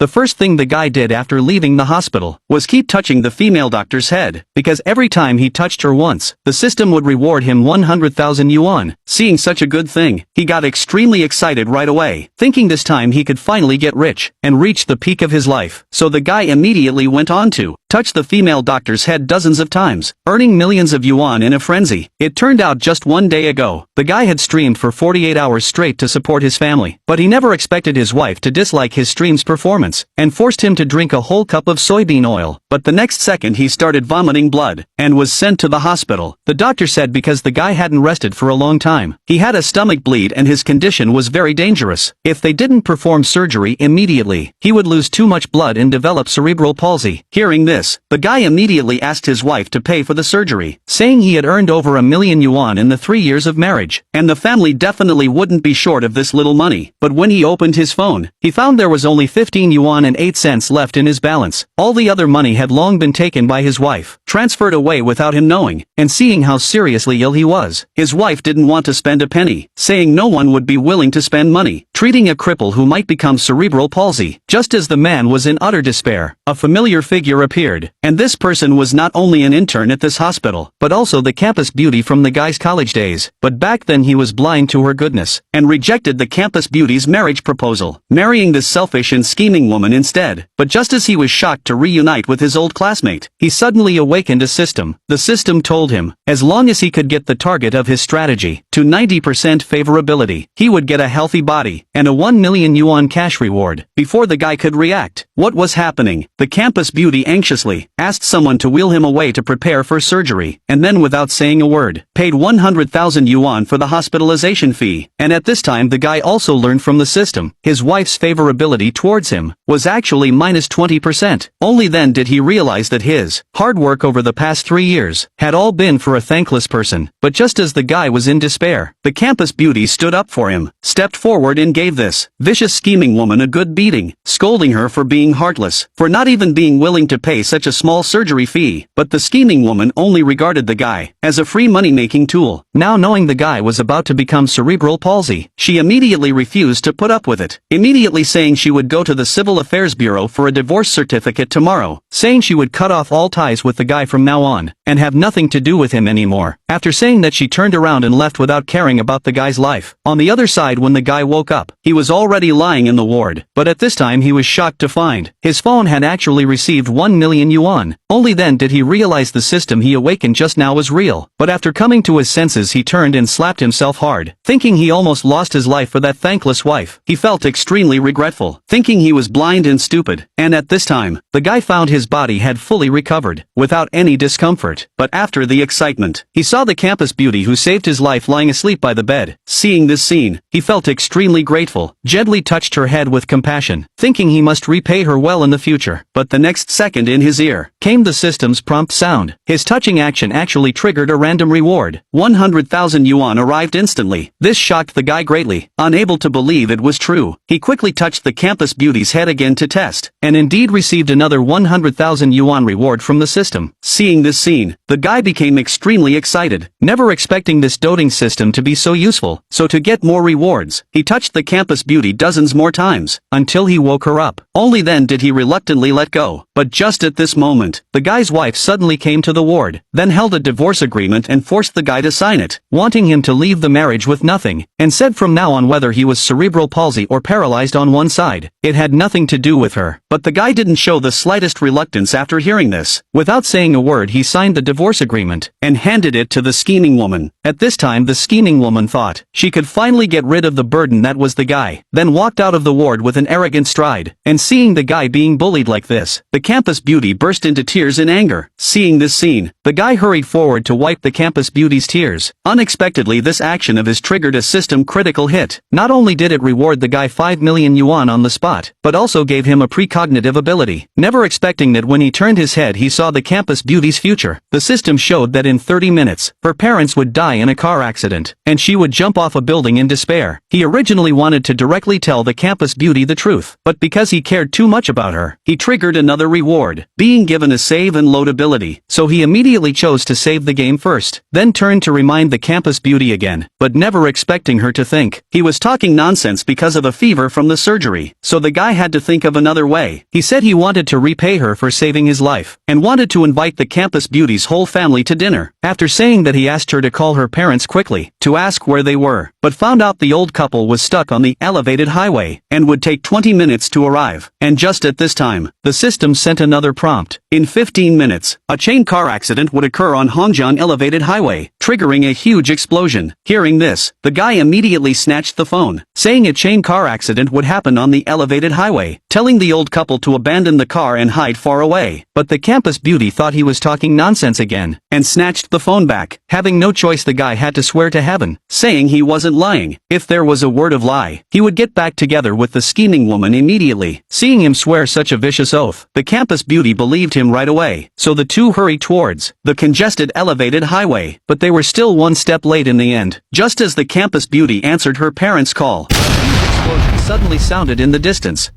the first thing the guy did after leaving the hospital was keep touching the female doctor's head, because every time he touched her once, the system would reward him 100,000 yuan. Seeing such a good thing, he got extremely excited right away, thinking this time he could finally get rich and reach the peak of his life. So the guy immediately went on to touch the female doctor's head dozens of times, earning millions of yuan in a frenzy. It turned out just one day ago, the guy had streamed for 48 hours straight to support his family, but he never expected his wife to dislike his stream's performance, and forced him to drink a whole cup of soybean oil. But the next second he started vomiting blood, and was sent to the hospital. The doctor said because the guy hadn't rested for a long time, he had a stomach bleed and his condition was very dangerous. If they didn't perform surgery immediately, he would lose too much blood and develop cerebral palsy. Hearing this, the guy immediately asked his wife to pay for the surgery, saying he had earned over 1 million yuan in the 3 years of marriage, and the family definitely wouldn't be short of this little money. But when he opened his phone, he found there was only 15 yuan and 8 cents left in his balance. All the other money had long been taken by his wife, transferred away without him knowing, and seeing how seriously ill he was, his wife didn't want to spend a penny, saying no one would be willing to spend money treating a cripple who might become cerebral palsy. Just as the man was in utter despair, a familiar figure appeared, and this person was not only an intern at this hospital, but also the campus beauty from the guy's college days. But back then he was blind to her goodness, and rejected the campus beauty's marriage proposal, marrying this selfish and scheming woman instead. But just as he was shocked to reunite with his old classmate, he suddenly awakened a system. The system told him, as long as he could get the target of his strategy to 90% favorability, he would get a healthy body, and a 1 million yuan cash reward. Before the guy could react, what was happening? The campus beauty anxiously asked someone to wheel him away to prepare for surgery, and then without saying a word, paid 100,000 yuan for the hospitalization fee. And at this time the guy also learned from the system, his wife's favorability towards him was actually minus 20%. Only then did he realize that his hard work over the past 3 years had all been for a thankless person. But just as the guy was in despair, the campus beauty stood up for him, stepped forward and gave this vicious scheming woman a good beating, scolding her for being heartless, for not even being willing to pay such a small surgery fee. But the scheming woman only regarded the guy as a free money-making tool. Now knowing the guy was about to become cerebral palsy, she immediately refused to put up with it, immediately saying she would go to the Civil Affairs Bureau for a divorce certificate tomorrow, saying she would cut off all ties with the guy from now on, and have nothing to do with him anymore. After saying that, she turned around and left without caring about the guy's life. On the other side, when the guy woke up, he was already lying in the ward, but at this time he was shocked to find his phone had actually received 1 million yuan. Only then did he realize the system he awakened just now was real. But after coming to his senses, he turned and slapped himself hard, thinking he almost lost his life for that thankless wife. He felt extremely regretful, thinking he was blind and stupid. And at this time, the guy found his body had fully recovered, without any discomfort. But after the excitement, he saw the campus beauty who saved his life lying asleep by the bed. Seeing this scene, he felt extremely grateful, gently touched her head with compassion, thinking he must repay her well in the future. But the next second, in his ear came the system's prompt sound. His touching action actually triggered a random reward. 100,000 yuan arrived instantly. This shocked the guy greatly. Unable to believe it was true, he quickly touched the campus beauty's head again to test, and indeed received another 100,000 yuan reward from the system. Seeing this scene, the guy became extremely excited, never expecting this doting system to be so useful. So to get more rewards, he touched the campus beauty dozens more times, until he woke her up. Only then did he reluctantly let go. But just at this moment, the guy's wife suddenly came to the ward, then held a divorce agreement and forced the guy to sign it, wanting him to leave the marriage with nothing, and said from now on, whether he was cerebral palsy or paralyzed on one side, it had nothing to do with her. But the guy didn't show the slightest reluctance after hearing this. Without saying a word, he signed the divorce agreement, and handed it to the scheming woman. At this time, the scheming woman thought she could finally get rid of the burden that was the guy, then walked out of the ward with an arrogant stride. And seeing the guy being bullied like this, the campus beauty burst into tears in anger. Seeing this scene, the guy hurried forward to wipe the campus beauty's tears. Unexpectedly, this action of his triggered a system critical hit. Not only did it reward the guy 5 million yuan on the spot, but also gave him a precognitive ability. Never expecting that, when he turned his head, he saw the campus beauty's future. The system showed that in 30 minutes, her parents would die in a car accident, and she would jump off a building in despair. He originally wanted to directly tell the campus beauty the truth, but because he cared too much about her, he triggered another reward, being given a save and load ability, so he immediately chose to save the game first, then turned to remind the campus beauty again, but never expecting her to think he was talking nonsense because of a fever from the surgery, so the guy had to think of another way. He said he wanted to repay her for saving his life, and wanted to invite the campus beauty's whole family to dinner. After saying that, he asked her to call her parents quickly, to ask where they were, but found out the old couple was stuck on the elevated highway, and would take 20 minutes to arrive. And just at this time, the system sent another prompt. In 15 minutes, a chain car accident would occur on Hongjiang elevated highway, triggering a huge explosion. Hearing this, the guy immediately snatched the phone, saying a chain car accident would happen on the elevated highway, telling the old couple to abandon the car and hide far away. But the campus beauty thought he was talking nonsense again, and snatched the phone back. Having no choice, the guy had to swear to heaven, saying he wasn't lying. If there was a word of lie, he would get back together with the scheming woman immediately. Seeing him swear such a vicious oath, the campus beauty believed him right away, so the two hurried towards the congested elevated highway, but they were still one step late in the end. Just as the campus beauty answered her parents' call, a huge explosion suddenly sounded in the distance.